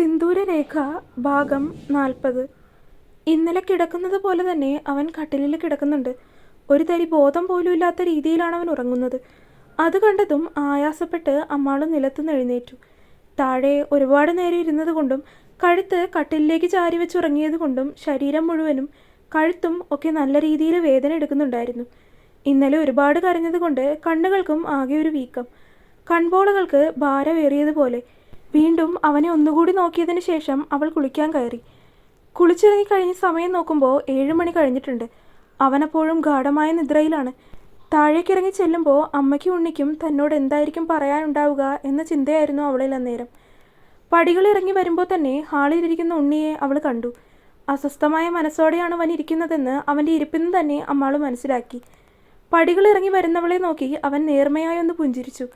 സിന്ദൂരരേഖ ഭാഗം 40. ഇന്നലെ കിടക്കുന്നത് പോലെ തന്നെ അവൻ കട്ടിലിൽ കിടക്കുന്നുണ്ട്. ഒരു തരി ബോധം പോലും ഇല്ലാത്ത രീതിയിലാണ് അവൻ ഉറങ്ങുന്നത്. അത് കണ്ടതും ആയാസപ്പെട്ട് അമ്മാളും നിലത്തുനിന്ന് എഴുന്നേറ്റു. താഴെ ഒരുപാട് നേരം ഇരുന്നത് കൊണ്ടും കഴുത്ത് കട്ടിലിലേക്ക് ചാരി വെച്ചുറങ്ങിയത് കൊണ്ടും ശരീരം മുഴുവനും കഴുത്തും ഒക്കെ നല്ല രീതിയിൽ വേദന എടുക്കുന്നുണ്ടായിരുന്നു. ഇന്നലെ ഒരുപാട് കരഞ്ഞത് കൊണ്ട് കണ്ണുകൾക്കും ആകെ ഒരു വീക്കം, കൺപോളകൾക്ക് ഭാരമേറിയതുപോലെ. വീണ്ടും അവനെ ഒന്നുകൂടി നോക്കിയതിന് ശേഷം അവൾ കുളിക്കാൻ കയറി. കുളിച്ചിറങ്ങി കഴിഞ്ഞ സമയം നോക്കുമ്പോൾ 7 മണി കഴിഞ്ഞിട്ടുണ്ട്. അവനപ്പോഴും ഗാഢമായ നിദ്രയിലാണ്. താഴേക്കിറങ്ങി ചെല്ലുമ്പോൾ അമ്മയ്ക്കും ഉണ്ണിക്കും തന്നോട് എന്തായിരിക്കും പറയാനുണ്ടാവുക എന്ന ചിന്തയായിരുന്നു അവളിൽ അന്നേരം. പടികളിറങ്ങി വരുമ്പോൾ തന്നെ ഹാളിലിരിക്കുന്ന ഉണ്ണിയെ അവൾ കണ്ടു. അസ്വസ്ഥമായ മനസ്സോടെയാണ് അവൻ ഇരിക്കുന്നതെന്ന് അവൻ്റെ ഇരിപ്പിൽ നിന്ന് തന്നെ അമ്മാൾ മനസ്സിലാക്കി. പടികളിറങ്ങി വരുന്നവളെ നോക്കി അവൻ നേർമയായി ഒന്ന് പുഞ്ചിരിച്ചു.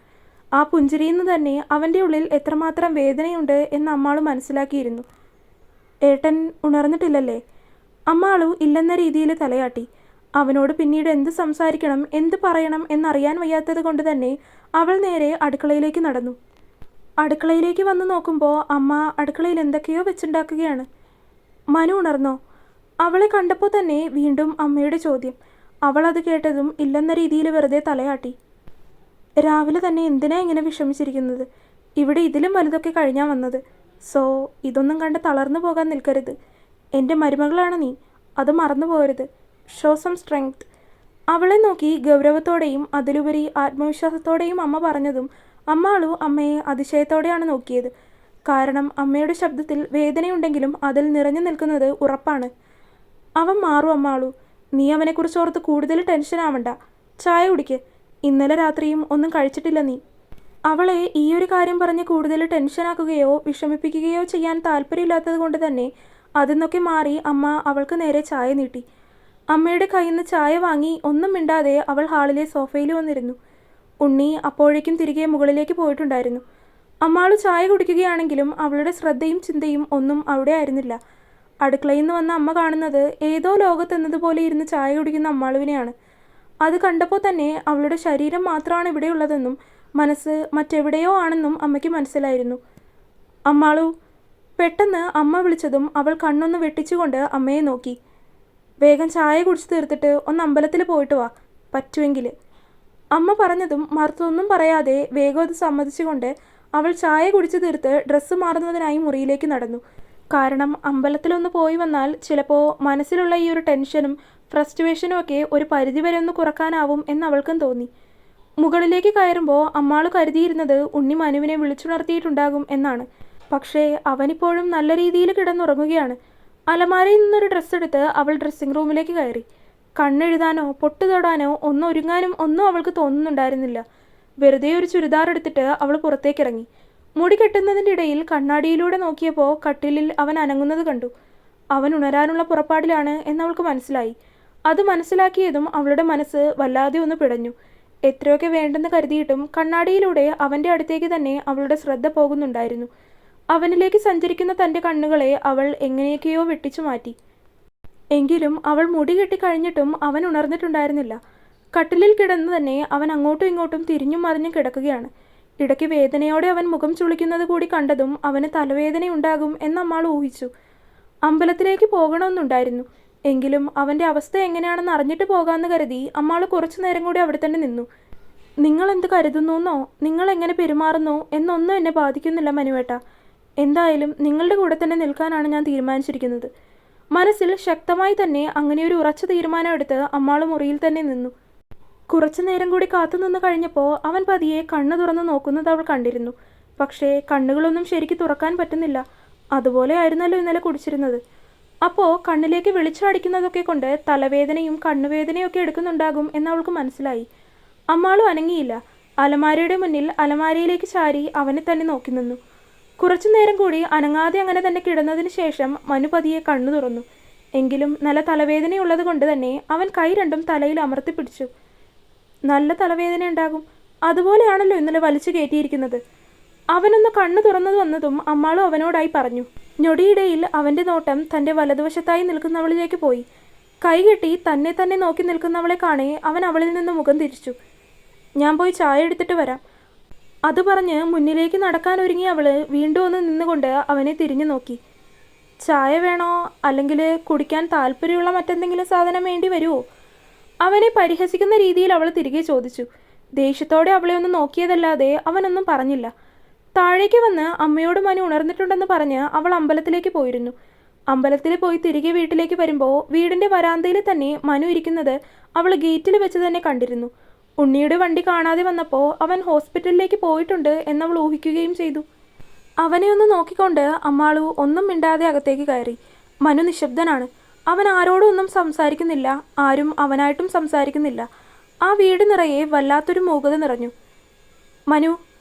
ആ പുഞ്ചിരിയിൽ നിന്ന് തന്നെ അവൻ്റെ ഉള്ളിൽ എത്രമാത്രം വേദനയുണ്ട് എന്ന് അമ്മാളു മനസ്സിലാക്കിയിരുന്നു. ഏട്ടൻ ഉണർന്നിട്ടില്ലല്ലേ? അമ്മാളു ഇല്ലെന്ന രീതിയിൽ തലയാട്ടി. അവനോട് പിന്നീട് എന്ത് സംസാരിക്കണം, എന്ത് പറയണം എന്നറിയാൻ വയ്യാത്തത് കൊണ്ട് തന്നെ അവൾ നേരെ അടുക്കളയിലേക്ക് നടന്നു. അടുക്കളയിലേക്ക് വന്ന് നോക്കുമ്പോൾ അമ്മ അടുക്കളയിൽ എന്തൊക്കെയോ വെച്ചുണ്ടാക്കുകയാണ്. മനു ഉണർന്നോ? അവളെ കണ്ടപ്പോൾ തന്നെ വീണ്ടും അമ്മയുടെ ചോദ്യം. അവൾ അത് കേട്ടതും ഇല്ലെന്ന രീതിയിൽ വെറുതെ തലയാട്ടി. രാവിലെ തന്നെ എന്തിനാ ഇങ്ങനെ വിഷമിച്ചിരിക്കുന്നത്? ഇവിടെ ഇതിലും വലുതൊക്കെ കഴിഞ്ഞാൽ വന്നത്. സോ ഇതൊന്നും കണ്ട് തളർന്നു പോകാൻ നിൽക്കരുത്. എൻ്റെ മരുമകളാണ് നീ, അത് മറന്നു പോകരുത്. Show some strength. അവളെ നോക്കി ഗൗരവത്തോടെയും അതിലുപരി ആത്മവിശ്വാസത്തോടെയും അമ്മ പറഞ്ഞതും അമ്മാളു അമ്മയെ അതിശയത്തോടെയാണ് നോക്കിയത്. കാരണം അമ്മയുടെ ശബ്ദത്തിൽ വേദനയുണ്ടെങ്കിലും അതിൽ നിറഞ്ഞു നിൽക്കുന്നത് ഉറപ്പാണ്. അവൻ മാറും അമ്മാളു. നീ അവനെക്കുറിച്ച് ഓർത്ത് കൂടുതൽ ടെൻഷൻ ആവണ്ട. ചായ കുടിക്ക്. ഇന്നലെ രാത്രിയും ഒന്നും കഴിച്ചിട്ടില്ല നീ. അവളെ ഈ ഒരു കാര്യം പറഞ്ഞ് കൂടുതൽ ടെൻഷനാക്കുകയോ വിഷമിപ്പിക്കുകയോ ചെയ്യാൻ താല്പര്യമില്ലാത്തത് കൊണ്ട് തന്നെ അതിൽ നിന്നൊക്കെ മാറി അമ്മ അവൾക്ക് നേരെ ചായ നീട്ടി. അമ്മയുടെ കയ്യിൽ നിന്ന് ചായ വാങ്ങി ഒന്നും മിണ്ടാതെ അവൾ ഹാളിലെ സോഫയിൽ വന്നിരുന്നു. ഉണ്ണി അപ്പോഴേക്കും തിരികെ മുകളിലേക്ക് പോയിട്ടുണ്ടായിരുന്നു. അമ്മാളു ചായ കുടിക്കുകയാണെങ്കിലും അവളുടെ ശ്രദ്ധയും ചിന്തയും ഒന്നും അവിടെ ആയിരുന്നില്ല. അടുക്കളയിൽ നിന്ന് വന്ന അമ്മ കാണുന്നത് ഏതോ ലോകത്തെന്നതുപോലെ ഇരുന്ന് ചായ കുടിക്കുന്ന അമ്മാളുവിനെയാണ്. അത് കണ്ടപ്പോൾ തന്നെ അവളുടെ ശരീരം മാത്രമാണ് ഇവിടെയുള്ളതെന്നും മനസ്സ് മറ്റെവിടെയോ ആണെന്നും അമ്മയ്ക്ക് മനസ്സിലായിരുന്നു. അമ്മാളു. പെട്ടെന്ന് അമ്മ വിളിച്ചതും അവൾ കണ്ണൊന്ന് വെട്ടിച്ചുകൊണ്ട് അമ്മയെ നോക്കി. വേഗം ചായ കുടിച്ചു തീർത്തിട്ട് ഒന്ന് അമ്പലത്തിൽ പോയിട്ട് വാ, പറ്റുമെങ്കിൽ. അമ്മ പറഞ്ഞതും മറുത്തൊന്നും പറയാതെ വേഗം അത് സമ്മതിച്ചുകൊണ്ട് അവൾ ചായ കുടിച്ചു തീർത്ത് ഡ്രസ്സ് മാറുന്നതിനായി മുറിയിലേക്ക് നടന്നു. കാരണം അമ്പലത്തിലൊന്ന് പോയി വന്നാൽ ചിലപ്പോൾ മനസ്സിലുള്ള ഈ ഒരു ടെൻഷനും ഫ്രസ്ട്രേഷനും ഒക്കെ ഒരു പരിധിവരെ ഒന്ന് കുറക്കാനാവും എന്നവൾക്കും തോന്നി. മുകളിലേക്ക് കയറുമ്പോൾ അമ്മാള് കരുതിയിരുന്നത് ഉണ്ണി മനുവിനെ വിളിച്ചുണർത്തിയിട്ടുണ്ടാകും എന്നാണ്. പക്ഷേ അവനിപ്പോഴും നല്ല രീതിയിൽ കിടന്നുറങ്ങുകയാണ്. അലമാരയിൽ നിന്നൊരു ഡ്രസ്സ് എടുത്ത് അവൾ ഡ്രസ്സിംഗ് റൂമിലേക്ക് കയറി. കണ്ണെഴുതാനോ പൊട്ട് തൊടാനോ ഒന്നും ഒരുങ്ങാനും ഒന്നും അവൾക്ക് തോന്നുന്നുണ്ടായിരുന്നില്ല. വെറുതെ ഒരു ചുരിദാർ എടുത്തിട്ട് അവൾ പുറത്തേക്കിറങ്ങി. മുടി കെട്ടുന്നതിൻ്റെ ഇടയിൽ കണ്ണാടിയിലൂടെ നോക്കിയപ്പോൾ കട്ടിലിൽ അവൻ അനങ്ങുന്നത് കണ്ടു. അവൻ ഉണരാനുള്ള പുറപ്പാടിലാണ് എന്നവൾക്ക് മനസ്സിലായി. അത് മനസ്സിലാക്കിയതും അവളുടെ മനസ്സ് വല്ലാതെ ഒന്ന് പിടഞ്ഞു. എത്രയൊക്കെ വേണ്ടെന്ന് കരുതിയിട്ടും കണ്ണാടിയിലൂടെ അവൻ്റെ അടുത്തേക്ക് തന്നെ അവളുടെ ശ്രദ്ധ പോകുന്നുണ്ടായിരുന്നു. അവനിലേക്ക് സഞ്ചരിക്കുന്ന തൻ്റെ കണ്ണുകളെ അവൾ എങ്ങനെയൊക്കെയോ വെട്ടിച്ചു മാറ്റി. എങ്കിലും അവൾ മുടി കെട്ടിക്കഴിഞ്ഞിട്ടും അവൻ ഉണർന്നിട്ടുണ്ടായിരുന്നില്ല. കട്ടിലിൽ കിടന്ന് തന്നെ അവൻ അങ്ങോട്ടും ഇങ്ങോട്ടും തിരിഞ്ഞും മറിഞ്ഞും കിടക്കുകയാണ്. ഇടയ്ക്ക് വേദനയോടെ അവൻ മുഖം ചുളിക്കുന്നത് കൂടി കണ്ടതും അവന് തലവേദനയുണ്ടാകും എന്നമ്മാൾ ഊഹിച്ചു. അമ്പലത്തിലേക്ക് പോകണമെന്നുണ്ടായിരുന്നു. എങ്കിലും അവൻ്റെ അവസ്ഥ എങ്ങനെയാണെന്ന് അറിഞ്ഞിട്ട് പോകാമെന്ന് കരുതി അമ്മാൾ കുറച്ചു നേരം കൂടി അവിടെ തന്നെ നിന്നു. നിങ്ങൾ എന്ത് കരുതുന്നുവെന്നോ നിങ്ങൾ എങ്ങനെ പെരുമാറുന്നു എന്നൊന്നും എന്നെ ബാധിക്കുന്നില്ല മനുവേട്ട. എന്തായാലും നിങ്ങളുടെ കൂടെ തന്നെ നിൽക്കാനാണ് ഞാൻ തീരുമാനിച്ചിരിക്കുന്നത്. മനസ്സിൽ ശക്തമായി തന്നെ അങ്ങനെയൊരു ഉറച്ച തീരുമാനം എടുത്ത് അമ്മാൾ മുറിയിൽ തന്നെ നിന്നു. കുറച്ചു നേരം കൂടി കാത്തുനിന്ന് കഴിഞ്ഞപ്പോൾ അവൻ പതിയെ കണ്ണു തുറന്ന് നോക്കുന്നത് അവൾ കണ്ടിരുന്നു. പക്ഷേ കണ്ണുകളൊന്നും ശരിക്ക് തുറക്കാൻ പറ്റുന്നില്ല. അതുപോലെ ആയിരുന്നല്ലോ ഇന്നലെ കുടിച്ചിരുന്നത്. അപ്പോൾ കണ്ണിലേക്ക് വെളിച്ചടിക്കുന്നതൊക്കെ കൊണ്ട് തലവേദനയും കണ്ണുവേദനയും ഒക്കെ എടുക്കുന്നുണ്ടാകും എന്നവൾക്ക് മനസ്സിലായി. അമ്മാളും അനങ്ങിയില്ല. അലമാരയുടെ മുന്നിൽ അലമാരയിലേക്ക് ചാരി അവനെ തന്നെ നോക്കി നിന്നു. കുറച്ചു നേരം കൂടി അനങ്ങാതെ അങ്ങനെ തന്നെ കിടന്നതിന് ശേഷം മനു പതിയെ കണ്ണു തുറന്നു. എങ്കിലും നല്ല തലവേദനയുള്ളത് കൊണ്ട് തന്നെ അവൻ കൈ രണ്ടും തലയിൽ അമർത്തി പിടിച്ചു. നല്ല തലവേദന ഉണ്ടാകും. അതുപോലെയാണല്ലോ ഇന്നലെ വലിച്ചു കയറ്റിയിരിക്കുന്നത്. അവനൊന്ന് കണ്ണു തുറന്നു വന്നതും അമ്മാളും അവനോടായി പറഞ്ഞു. ഞൊടിയിടയിൽ അവൻ്റെ നോട്ടം തൻ്റെ വലതുവശത്തായി നിൽക്കുന്നവളിലേക്ക് പോയി. കൈകെട്ടി തന്നെ തന്നെ നോക്കി നിൽക്കുന്നവളെ കാണേ അവൻ അവളിൽ നിന്ന് മുഖം തിരിച്ചു. ഞാൻ പോയി ചായ എടുത്തിട്ട് വരാം. അത് പറഞ്ഞ് മുന്നിലേക്ക് നടക്കാനൊരുങ്ങി അവൾ വീണ്ടും ഒന്ന് നിന്നുകൊണ്ട് അവനെ തിരിഞ്ഞു നോക്കി. ചായ വേണോ, അല്ലെങ്കിൽ കുടിക്കാൻ താല്പര്യമുള്ള മറ്റെന്തെങ്കിലും സാധനം വേണ്ടി വരുമോ? അവനെ പരിഹസിക്കുന്ന രീതിയിൽ അവൾ തിരികെ ചോദിച്ചു. ദേഷ്യത്തോടെ അവളെ ഒന്ന് നോക്കിയതല്ലാതെ അവനൊന്നും പറഞ്ഞില്ല. താഴേക്ക് വന്ന് അമ്മയോട് മനു ഉണർന്നിട്ടുണ്ടെന്ന് പറഞ്ഞ് അവൾ അമ്പലത്തിലേക്ക് പോയിരുന്നു. അമ്പലത്തിൽ പോയി തിരികെ വീട്ടിലേക്ക് വരുമ്പോൾ വീടിൻ്റെ വരാന്തയിൽ തന്നെ മനു ഇരിക്കുന്നത് അവൾ ഗേറ്റിൽ വെച്ച് തന്നെ കണ്ടിരുന്നു. ഉണ്ണിയുടെ വണ്ടി കാണാതെ വന്നപ്പോൾ അവൻ ഹോസ്പിറ്റലിലേക്ക് പോയിട്ടുണ്ട് എന്നവൾ ഊഹിക്കുകയും ചെയ്തു. അവനെ ഒന്ന് നോക്കിക്കൊണ്ട് അമ്മാളു ഒന്നും മിണ്ടാതെ അകത്തേക്ക് കയറി. മനു നിശബ്ദനാണ്. അവൻ ആരോടും ഒന്നും സംസാരിക്കുന്നില്ല, ആരും അവനായിട്ടും സംസാരിക്കുന്നില്ല. ആ വീട് നിറയെ വല്ലാത്തൊരു മൂകത നിറഞ്ഞു. മനു,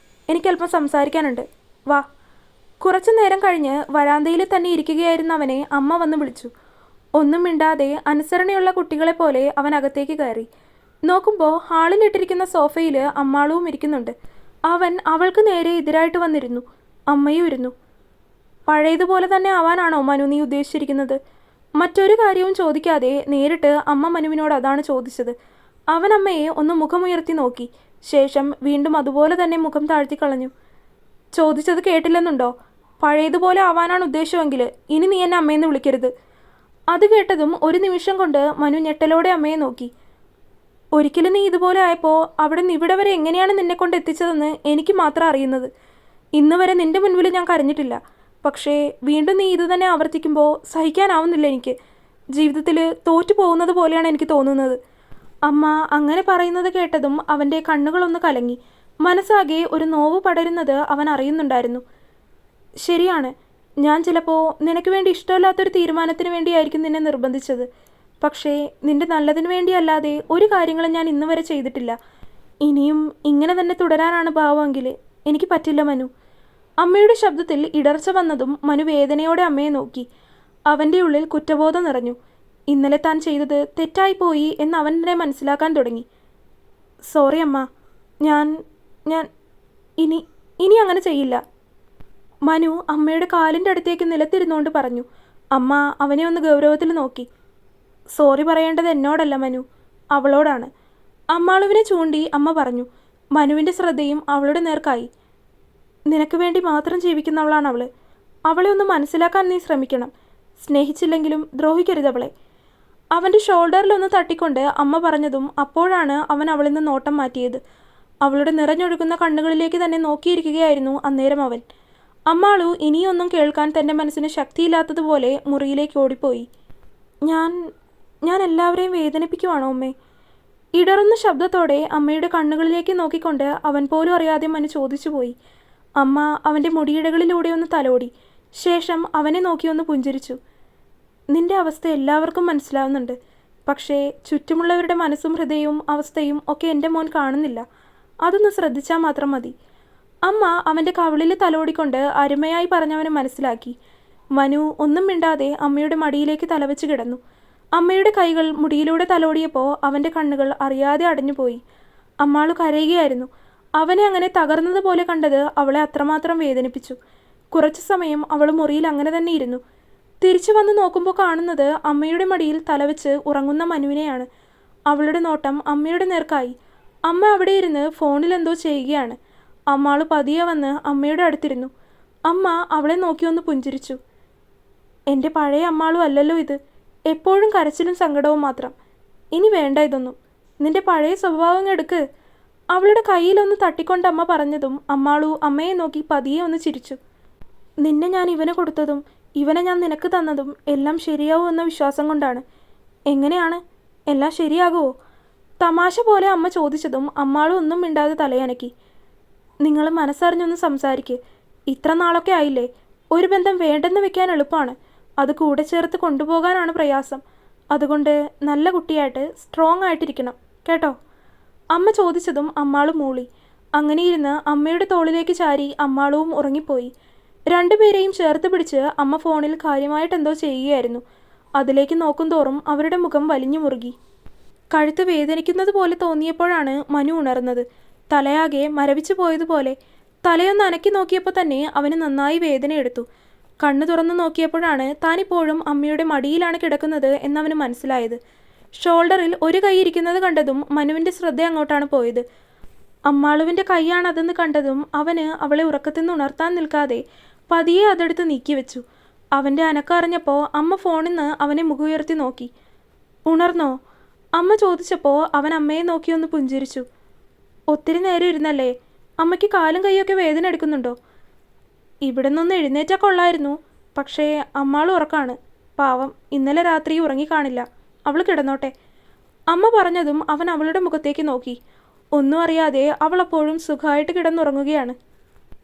എനിക്കല്പം സംസാരിക്കാനുണ്ട്, വാ. കുറച്ചു നേരം കഴിഞ്ഞ് വരാന്തയിൽ തന്നെ ഇരിക്കുകയായിരുന്ന അവനെ അമ്മ വന്ന് വിളിച്ചു. ഒന്നും മിണ്ടാതെ അനുസരണയുള്ള കുട്ടികളെ പോലെ അവൻ അകത്തേക്ക് കയറി. നോക്കുമ്പോൾ ഹാളിലിട്ടിരിക്കുന്ന സോഫയിൽ അമ്മാളുവും ഇരിക്കുന്നുണ്ട്. അവൻ അവൾക്ക് നേരെ എതിരായിട്ട് വന്നിരുന്നു. അമ്മയും ഇരുന്നു. പഴയതുപോലെ തന്നെ ആവാനാണോ മനു നീ ഉദ്ദേശിച്ചിരിക്കുന്നത്? മറ്റൊരു കാര്യവും ചോദിക്കാതെ നേരിട്ട് അമ്മ മനുവിനോട് അതാണ് ചോദിച്ചത്. അവൻ അമ്മയെ ഒന്ന് മുഖമുയർത്തി നോക്കി. ശേഷം വീണ്ടും അതുപോലെ തന്നെ മുഖം താഴ്ത്തിക്കളഞ്ഞു. ചോദിച്ചത് കേട്ടില്ലെന്നുണ്ടോ? പഴയതുപോലെ ആവാനാണ് ഉദ്ദേശമെങ്കിൽ ഇനി നീ എന്നെ അമ്മയെന്ന് വിളിക്കരുത്. അത് കേട്ടതും ഒരു നിമിഷം കൊണ്ട് മനു ഞെട്ടലോടെ അമ്മയെ നോക്കി. ഒരിക്കലും നീ ഇതുപോലെ ആയപ്പോൾ അവിടെ നിന്ന് ഇവിടെ വരെ എങ്ങനെയാണ് നിന്നെക്കൊണ്ട് എത്തിച്ചതെന്ന് എനിക്ക് മാത്രം അറിയുന്നത്. ഇന്ന് വരെ നിന്റെ മുൻപിൽ ഞാൻ കരഞ്ഞിട്ടില്ല. പക്ഷേ വീണ്ടും നീ ഇത് തന്നെ ആവർത്തിക്കുമ്പോൾ സഹിക്കാനാവുന്നില്ല എനിക്ക്. ജീവിതത്തിൽ തോറ്റു പോകുന്നത് പോലെയാണ് എനിക്ക് തോന്നുന്നത്. അമ്മ അങ്ങനെ പറയുന്നത് കേട്ടതും അവൻ്റെ കണ്ണുകളൊന്ന് കലങ്ങി. മനസ്സാകെ ഒരു നോവ് പടരുന്നത് അവൻ അറിയുന്നുണ്ടായിരുന്നു. ശരിയാണ്, ഞാൻ ചിലപ്പോൾ നിനക്ക് വേണ്ടി ഇഷ്ടമില്ലാത്തൊരു തീരുമാനത്തിന് വേണ്ടിയായിരിക്കും നിന്നെ നിർബന്ധിച്ചത്. പക്ഷേ നിന്റെ നല്ലതിന് വേണ്ടിയല്ലാതെ ഒരു കാര്യങ്ങളും ഞാൻ ഇന്ന് വരെ ചെയ്തിട്ടില്ല. ഇനിയും ഇങ്ങനെ തന്നെ തുടരാനാണ് ഭാവമെങ്കിൽ എനിക്ക് പറ്റില്ല മനു. അമ്മയുടെ ശബ്ദത്തിൽ ഇടർച്ച വന്നതും മനു വേദനയോടെ അമ്മയെ നോക്കി. അവൻ്റെ ഉള്ളിൽ കുറ്റബോധം നിറഞ്ഞു. ഇന്നലെ താൻ ചെയ്തത് തെറ്റായിപ്പോയി എന്ന് അവൻ തന്നെ മനസ്സിലാക്കാൻ തുടങ്ങി. സോറി അമ്മ, ഞാൻ ഞാൻ ഇനി ഇനി അങ്ങനെ ചെയ്യില്ല. മനു അമ്മയുടെ കാലിൻ്റെ അടുത്തേക്ക് നിലത്തിരുന്നുകൊണ്ട് പറഞ്ഞു. അമ്മ അവനെ ഒന്ന് ഗൗരവത്തിൽ നോക്കി. സോറി പറയേണ്ടത് എന്നോടല്ല മനു, അവളോടാണ്. അമ്മാളുവിനെ ചൂണ്ടി അമ്മ പറഞ്ഞു. മനുവിൻ്റെ ശ്രദ്ധയും അവളുടെ നേർക്കായി. നിനക്ക് വേണ്ടി മാത്രം ജീവിക്കുന്നവളാണ് അവൾ. അവളെ ഒന്ന് മനസ്സിലാക്കാൻ നീ ശ്രമിക്കണം. സ്നേഹിച്ചില്ലെങ്കിലും ദ്രോഹിക്കരുത് അവളെ. അവൻ്റെ ഷോൾഡറിലൊന്ന് തട്ടിക്കൊണ്ട് അമ്മ പറഞ്ഞതും അപ്പോഴാണ് അവൻ അവളിൽ നിന്ന് നോട്ടം മാറ്റിയത്. അവളുടെ നിറഞ്ഞൊഴുകുന്ന കണ്ണുകളിലേക്ക് തന്നെ നോക്കിയിരിക്കുകയായിരുന്നു അന്നേരം അവൻ. അമ്മാളു ഇനിയൊന്നും കേൾക്കാൻ തൻ്റെ മനസ്സിന് ശക്തിയില്ലാത്തതുപോലെ മുറിയിലേക്ക് ഓടിപ്പോയി. ഞാൻ എല്ലാവരെയും വേദനിപ്പിക്കുവാണോ അമ്മേ? ഇടറുന്ന ശബ്ദത്തോടെ അമ്മയുടെ കണ്ണുകളിലേക്ക് നോക്കിക്കൊണ്ട് അവൻ പോലും അറിയാതെ മനു ചോദിച്ചു പോയി. അമ്മ അവൻ്റെ മുടിയിഴകളിലൂടെ ഒന്ന് തലോടി. ശേഷം അവനെ നോക്കി ഒന്ന് പുഞ്ചിരിച്ചു. നിന്റെ അവസ്ഥ എല്ലാവർക്കും മനസ്സിലാവുന്നുണ്ട്. പക്ഷേ ചുറ്റുമുള്ളവരുടെ മനസ്സും ഹൃദയവും അവസ്ഥയും ഒക്കെ എൻ്റെ മോൻ കാണുന്നില്ല. അതൊന്ന് ശ്രദ്ധിച്ചാൽ മാത്രം മതി. അമ്മ അവൻ്റെ കവിളിൽ തലോടിക്കൊണ്ട് അരുമയായി പറഞ്ഞവനെ മനസ്സിലാക്കി. മനു ഒന്നും മിണ്ടാതെ അമ്മയുടെ മടിയിലേക്ക് തലവെച്ച് കിടന്നു. അമ്മയുടെ കൈകൾ മുടിയിലൂടെ തലോടിയപ്പോൾ അവൻ്റെ കണ്ണുകൾ അറിയാതെ അടഞ്ഞുപോയി. അമ്മാളു കരയുകയായിരുന്നു. അവനെ അങ്ങനെ തകർന്നതുപോലെ കണ്ടത് അവളെ അത്രമാത്രം വേദനിപ്പിച്ചു. കുറച്ചു സമയം അവൾ മുറിയിൽ അങ്ങനെ തന്നെ ഇരുന്നു. തിരിച്ചു വന്ന് നോക്കുമ്പോൾ കാണുന്നത് അമ്മയുടെ മടിയിൽ തലവെച്ച് ഉറങ്ങുന്ന മനുവിനെയാണ്. അവളുടെ നോട്ടം അമ്മയുടെ നേർക്കായി. അമ്മ അവിടെ ഇരുന്ന് ഫോണിൽ എന്തോ ചെയ്യുകയാണ്. അമ്മാള് പതിയെ വന്ന് അമ്മയുടെ അടുത്തിരുന്നു. അമ്മ അവളെ നോക്കി ഒന്ന് പുഞ്ചിരിച്ചു. എൻ്റെ പഴയ അമ്മാളും അല്ലല്ലോ ഇത്. എപ്പോഴും കരച്ചിലും സങ്കടവും മാത്രം. ഇനി വേണ്ട ഇതൊന്നും. നിന്റെ പഴയ സ്വഭാവം എടുക്ക്. അവളുടെ കയ്യിലൊന്ന് തട്ടിക്കൊണ്ട് അമ്മ പറഞ്ഞതും അമ്മാളു അമ്മയെ നോക്കി പതിയെ ഒന്ന് ചിരിച്ചു. നിന്നെ ഞാൻ ഇവന് കൊടുത്തതും ഇവനെ ഞാൻ നിനക്ക് തന്നതും എല്ലാം ശരിയാവും എന്ന വിശ്വാസം കൊണ്ടാണ്. എങ്ങനെയാണ്? എല്ലാം ശരിയാകുമോ? തമാശ പോലെ അമ്മ ചോദിച്ചതും അമ്മാളു ഒന്നും മിണ്ടാതെ തലയനക്കി. നിങ്ങൾ മനസ്സറിഞ്ഞൊന്ന് സംസാരിക്ക്. ഇത്ര നാളൊക്കെ ആയില്ലേ. ഒരു ബന്ധം വേണ്ടെന്ന് വെക്കാൻ എളുപ്പമാണ്, അത് കൂടെ ചേർത്ത് കൊണ്ടുപോകാനാണ് പ്രയാസം. അതുകൊണ്ട് നല്ല കുട്ടിയായിട്ട് സ്ട്രോങ് ആയിട്ടിരിക്കണം കേട്ടോ. അമ്മ ചോദിച്ചതും അമ്മാളു മൂളി. അങ്ങനെയിരുന്ന് അമ്മയുടെ തോളിലേക്ക് ചാരി അമ്മാളുവും ഉറങ്ങിപ്പോയി. രണ്ടുപേരെയും ചേർത്ത് പിടിച്ച് അമ്മ ഫോണിൽ കാര്യമായിട്ടെന്തോ ചെയ്യുകയായിരുന്നു. അതിലേക്ക് നോക്കും തോറും അവരുടെ മുഖം വലിഞ്ഞു മുറുകി. കഴുത്ത് വേദനിക്കുന്നത് പോലെ തോന്നിയപ്പോഴാണ് മനു ഉണർന്നത്. തലയാകെ മരവിച്ചു പോയതുപോലെ. തലയൊന്ന് അനക്കി നോക്കിയപ്പോൾ തന്നെ അവന് നന്നായി വേദനയെടുത്തു. കണ്ണു തുറന്നു നോക്കിയപ്പോഴാണ് താനിപ്പോഴും അമ്മയുടെ മടിയിലാണ് കിടക്കുന്നത് എന്നവന് മനസ്സിലായത്. ഷോൾഡറിൽ ഒരു കൈ ഇരിക്കുന്നത് കണ്ടതും മനുവിൻ്റെ ശ്രദ്ധ അങ്ങോട്ടാണ് പോയത്. അമ്മാളുവിൻ്റെ കൈയാണതെന്ന് കണ്ടതും അവന് അവളെ ഉറക്കത്തിൽ നിന്ന് ഉണർത്താൻ നിൽക്കാതെ പതിയെ അതെടുത്ത് നീക്കിവെച്ചു. അവൻ്റെ അനക്കറിഞ്ഞപ്പോൾ അമ്മ ഫോണിൽ നിന്ന് അവനെ മുഖമുയർത്തി നോക്കി. ഉണർന്നോ? അമ്മ ചോദിച്ചപ്പോൾ അവൻ അമ്മയെ നോക്കി ഒന്ന് പുഞ്ചിരിച്ചു. ഒത്തിരി നേരം ഇരുന്നല്ലേ? അമ്മയ്ക്ക് കാലും കൈയൊക്കെ വേദന എടുക്കുന്നുണ്ടോ? ഇവിടെ നിന്ന് എഴുന്നേറ്റാൽ കൊള്ളായിരുന്നു. പക്ഷേ അമ്മാൾ ഉറക്കാണ്. പാവം, ഇന്നലെ രാത്രി ഉറങ്ങിക്കാണില്ല. അവൾ കിടന്നോട്ടെ. അമ്മ പറഞ്ഞതും അവൻ അവളുടെ മുഖത്തേക്ക് നോക്കി. ഒന്നും അറിയാതെ അവൾ അപ്പോഴും സുഖമായിട്ട് കിടന്നുറങ്ങുകയാണ്.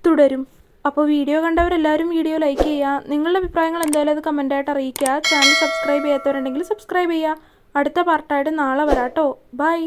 തുടരും. അപ്പോൾ വീഡിയോ കണ്ടവരെല്ലാവരും വീഡിയോ ലൈക്ക് ചെയ്യുക. നിങ്ങളുടെ അഭിപ്രായങ്ങൾ എന്തായാലും അത് കമൻറ്റായിട്ട് അറിയിക്കുക. ചാനൽ സബ്സ്ക്രൈബ് ചെയ്യാത്തവരുണ്ടെങ്കിൽ സബ്സ്ക്രൈബ് ചെയ്യുക. അടുത്ത പാർട്ടായിട്ട് നാളെ വരാട്ടോ. ബൈ.